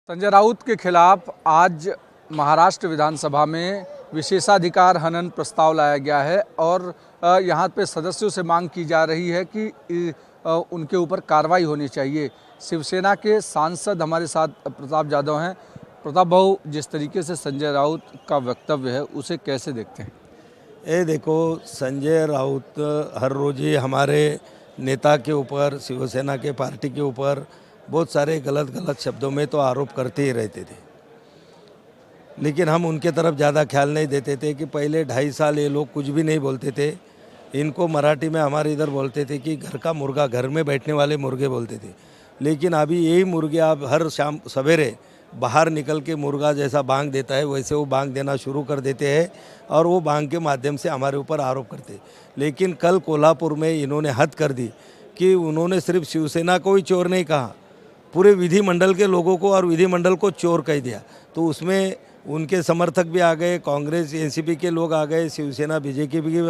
संजय राउत के खिलाफ आज महाराष्ट्र विधानसभा में विशेषाधिकार हनन प्रस्ताव लाया गया है और यहाँ पे सदस्यों से मांग की जा रही है कि उनके ऊपर कार्रवाई होनी चाहिए। शिवसेना के सांसद हमारे साथ प्रताप जाधव हैं। प्रताप भाऊ, जिस तरीके से संजय राउत का वक्तव्य है उसे कैसे देखते हैं? ये देखो, संजय राउत हर रोज़ ही हमारे नेता के ऊपर, शिवसेना के पार्टी के ऊपर बहुत सारे गलत शब्दों में तो आरोप करते ही रहते थे, लेकिन हम उनके तरफ ज़्यादा ख्याल नहीं देते थे कि पहले 2.5 साल ये लोग कुछ भी नहीं बोलते थे। इनको मराठी में हमारे इधर बोलते थे कि घर का मुर्गा, घर में बैठने वाले मुर्गे बोलते थे, लेकिन अभी यही मुर्गे आप हर शाम सवेरे बाहर निकल के मुर्गा जैसा बांग देता है वैसे वो बांग देना शुरू कर देते हैं और वो बांग के माध्यम से हमारे ऊपर आरोप करते। लेकिन कल कोल्हापुर में इन्होंने हद कर दी कि उन्होंने सिर्फ शिवसेना को ही चोर नहीं कहा, पूरे विधिमंडल के लोगों को और विधिमंडल को चोर कह दिया। तो उसमें उनके समर्थक भी आ गए, कांग्रेस एनसीपी के लोग आ गए, शिवसेना बीजेपी के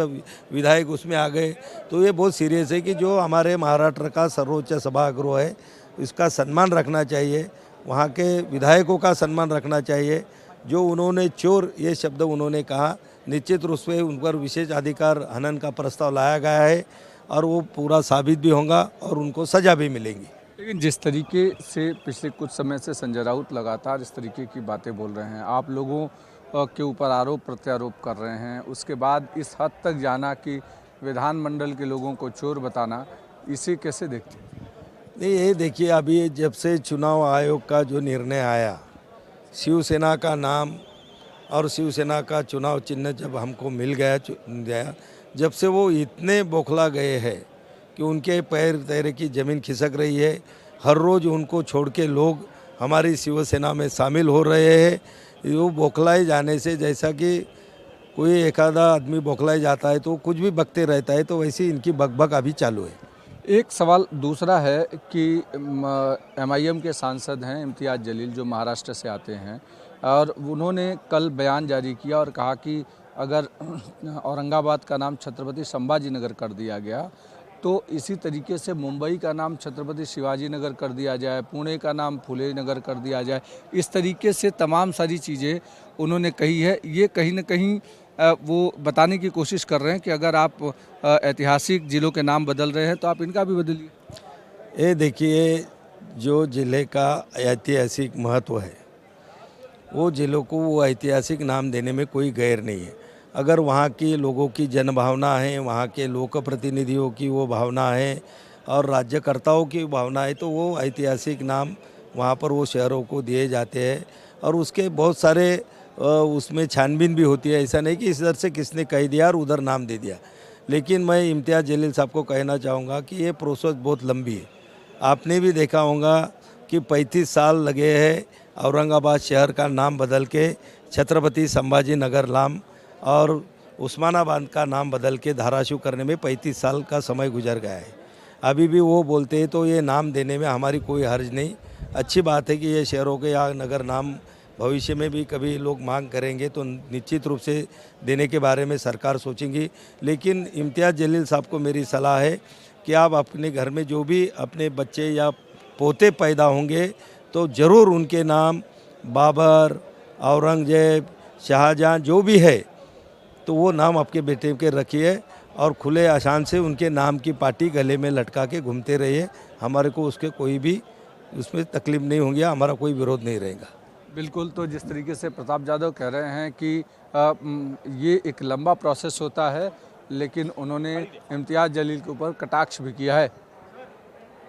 विधायक उसमें आ गए। तो ये बहुत सीरियस है कि जो हमारे महाराष्ट्र का सर्वोच्च सभागृह है इसका सम्मान रखना चाहिए, वहाँ के विधायकों का सम्मान रखना चाहिए। जो उन्होंने चोर ये शब्द उन्होंने कहा, निश्चित रूप से उन पर विशेष अधिकार हनन का प्रस्ताव लाया गया है और वो पूरा साबित भी होगा और उनको सज़ा भी मिलेगी। लेकिन जिस तरीके से पिछले कुछ समय से संजय राउत लगातार इस तरीके की बातें बोल रहे हैं, आप लोगों के ऊपर आरोप प्रत्यारोप कर रहे हैं, उसके बाद इस हद तक जाना कि विधानमंडल के लोगों को चोर बताना, इसे कैसे देखते हैं? नहीं, ये देखिए, अभी जब से चुनाव आयोग का जो निर्णय आया, शिवसेना का नाम और शिवसेना का चुनाव चिन्ह जब हमको मिल गया, जब से वो इतने बौखला गए हैं कि उनके पैर तैरे की ज़मीन खिसक रही है। हर रोज़ उनको छोड़ के लोग हमारी शिवसेना में शामिल हो रहे हैं। वो बौखलाए जाने से, जैसा कि कोई एक आधा आदमी बौखलाए जाता है तो कुछ भी बकते रहता है, तो वैसे इनकी बकबक अभी चालू है। एक सवाल दूसरा है कि एमआईएम के सांसद हैं इम्तियाज़ जलील, जो महाराष्ट्र से आते हैं, और उन्होंने कल बयान जारी किया और कहा कि अगर औरंगाबाद का नाम छत्रपति संभाजी नगर कर दिया गया तो इसी तरीके से मुंबई का नाम छत्रपति शिवाजी नगर कर दिया जाए, पुणे का नाम फुले नगर कर दिया जाए। इस तरीके से तमाम सारी चीज़ें उन्होंने कही है। ये कहीं ना कहीं वो बताने की कोशिश कर रहे हैं कि अगर आप ऐतिहासिक ज़िलों के नाम बदल रहे हैं तो आप इनका भी बदलिए। ये देखिए, जो ज़िले का ऐतिहासिक महत्व है वो ज़िलों को वो ऐतिहासिक नाम देने में कोई गैर नहीं है। अगर वहाँ की लोगों की जनभावना है, वहाँ के लोक प्रतिनिधियों की वो भावना है और राज्यकर्ताओं की भावना है, तो वो ऐतिहासिक नाम वहाँ पर वो शहरों को दिए जाते हैं और उसके बहुत सारे उसमें छानबीन भी होती है। ऐसा नहीं कि इधर से किसने कह दिया और उधर नाम दे दिया। लेकिन मैं इम्तियाज़ जलील साहब को कहना चाहूँगा कि ये प्रोसेस बहुत लंबी है। आपने भी देखा होगा कि 35 साल लगे हैं औरंगाबाद शहर का नाम बदल के छत्रपति संभाजी नगर नाम और उस्मानाबाद का नाम बदल के धाराशिव करने में 35 साल का समय गुजर गया है। अभी भी वो बोलते हैं, तो ये नाम देने में हमारी कोई हर्ज नहीं। अच्छी बात है कि ये शहरों के या नगर नाम भविष्य में भी कभी लोग मांग करेंगे तो निश्चित रूप से देने के बारे में सरकार सोचेंगी। लेकिन इम्तियाज़ जलील साहब को मेरी सलाह है कि आप अपने घर में जो भी अपने बच्चे या पोते पैदा होंगे तो ज़रूर उनके नाम बाबर, औरंगजेब, शाहजहाँ जो भी है तो वो नाम आपके बेटे के रखिए और खुले आसान से उनके नाम की पार्टी गले में लटका के घूमते रहिए। हमारे को उसके कोई भी उसमें तकलीफ नहीं होगी, हमारा कोई विरोध नहीं रहेगा। बिल्कुल। तो जिस तरीके से प्रताप जाधव कह रहे हैं कि ये एक लंबा प्रोसेस होता है, लेकिन उन्होंने इम्तियाज़ जलील के ऊपर कटाक्ष भी किया है।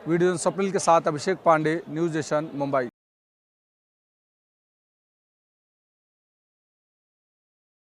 वीडियो स्वप्निल के साथ अभिषेक पांडे, न्यूज़ नेशन, मुंबई।